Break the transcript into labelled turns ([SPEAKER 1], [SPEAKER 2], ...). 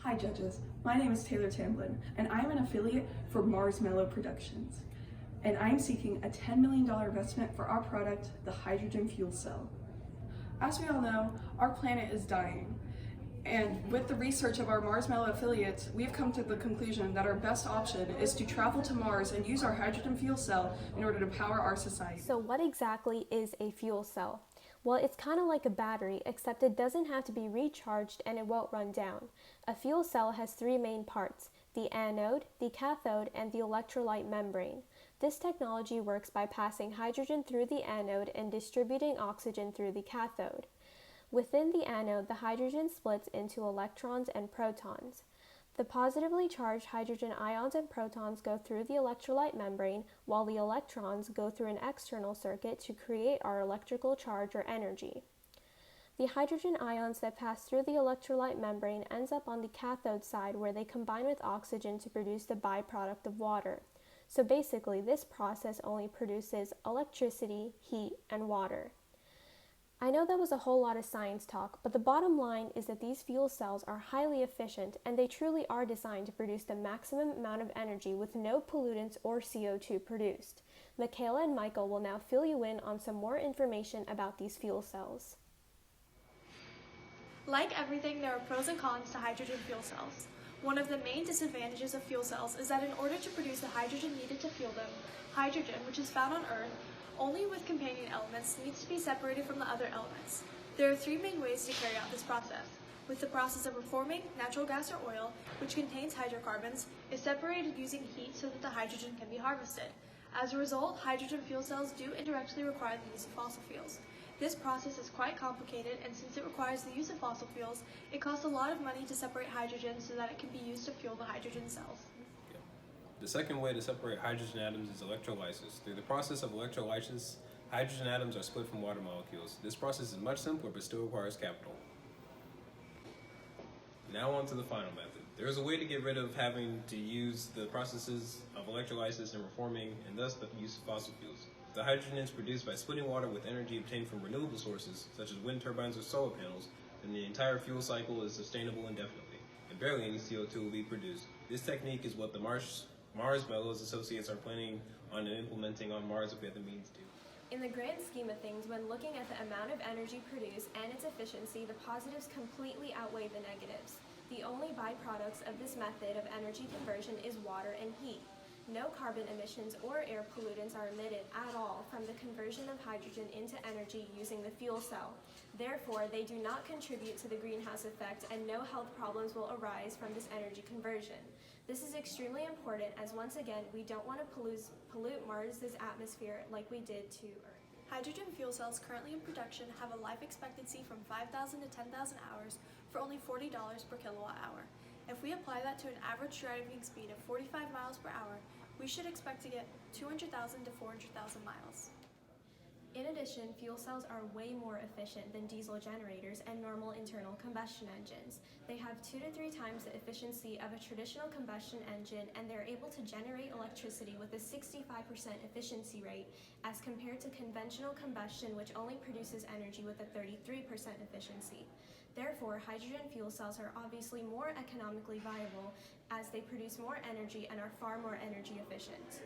[SPEAKER 1] Hi judges, my name is Taylor Tamblin, and I am an affiliate for Marshmallow Productions. And I am seeking a $10 million investment for our product, the hydrogen fuel cell. As we all know, our planet is dying. And with the research of our Marshmallow affiliates, we have come to the conclusion that our best option is to travel to Mars and use our hydrogen fuel cell in order to power our society.
[SPEAKER 2] So what exactly is a fuel cell? Well, it's kind of like a battery, except it doesn't have to be recharged and it won't run down. A fuel cell has three main parts: the anode, the cathode, and the electrolyte membrane. This technology works by passing hydrogen through the anode and distributing oxygen through the cathode. Within the anode, the hydrogen splits into electrons and protons. The positively charged hydrogen ions and protons go through the electrolyte membrane, while the electrons go through an external circuit to create our electrical charge or energy. The hydrogen ions that pass through the electrolyte membrane ends up on the cathode side, where they combine with oxygen to produce the byproduct of water. So basically, this process only produces electricity, heat, and water. I know that was a whole lot of science talk, but the bottom line is that these fuel cells are highly efficient and they truly are designed to produce the maximum amount of energy with no pollutants or CO2 produced. Michaela and Michael will now fill you in on some more information about these fuel cells.
[SPEAKER 3] Like everything, there are pros and cons to hydrogen fuel cells. One of the main disadvantages of fuel cells is that in order to produce the hydrogen needed to fuel them, hydrogen, which is found on Earth, only with companion elements, needs to be separated from the other elements. There are three main ways to carry out this process. With the process of reforming, natural gas or oil, which contains hydrocarbons, is separated using heat so that the hydrogen can be harvested. As a result, hydrogen fuel cells do indirectly require the use of fossil fuels. This process is quite complicated, and since it requires the use of fossil fuels, it costs a lot of money to separate hydrogen so that it can be used to fuel the hydrogen cells.
[SPEAKER 4] The second way to separate hydrogen atoms is electrolysis. Through the process of electrolysis, hydrogen atoms are split from water molecules. This process is much simpler but still requires capital. Now on to the final method. There is a way to get rid of having to use the processes of electrolysis and reforming, and thus the use of fossil fuels. The hydrogen is produced by splitting water with energy obtained from renewable sources, such as wind turbines or solar panels, and the entire fuel cycle is sustainable indefinitely, and barely any CO2 will be produced. This technique is what the Marshmallows Associates are planning on implementing on Mars if we have the means to.
[SPEAKER 2] In the grand scheme of things, when looking at the amount of energy produced and its efficiency, the positives completely outweigh the negatives. The only byproducts of this method of energy conversion is water and heat. No carbon emissions or air pollutants are emitted at all from the conversion of hydrogen into energy using the fuel cell. Therefore, they do not contribute to the greenhouse effect, and no health problems will arise from this energy conversion. This is extremely important, as once again, we don't want to pollute Mars's atmosphere like we did to Earth.
[SPEAKER 3] Hydrogen fuel cells currently in production have a life expectancy from 5,000 to 10,000 hours for only $40 per kilowatt hour. If we apply that to an average driving speed of 45 miles per hour, we should expect to get 200,000 to 400,000 miles.
[SPEAKER 2] In addition, fuel cells are way more efficient than diesel generators and normal internal combustion engines. They have 2 to 3 times the efficiency of a traditional combustion engine, and they're able to generate electricity with a 65% efficiency rate as compared to conventional combustion, which only produces energy with a 33% efficiency. Therefore, hydrogen fuel cells are obviously more economically viable as they produce more energy and are far more energy efficient.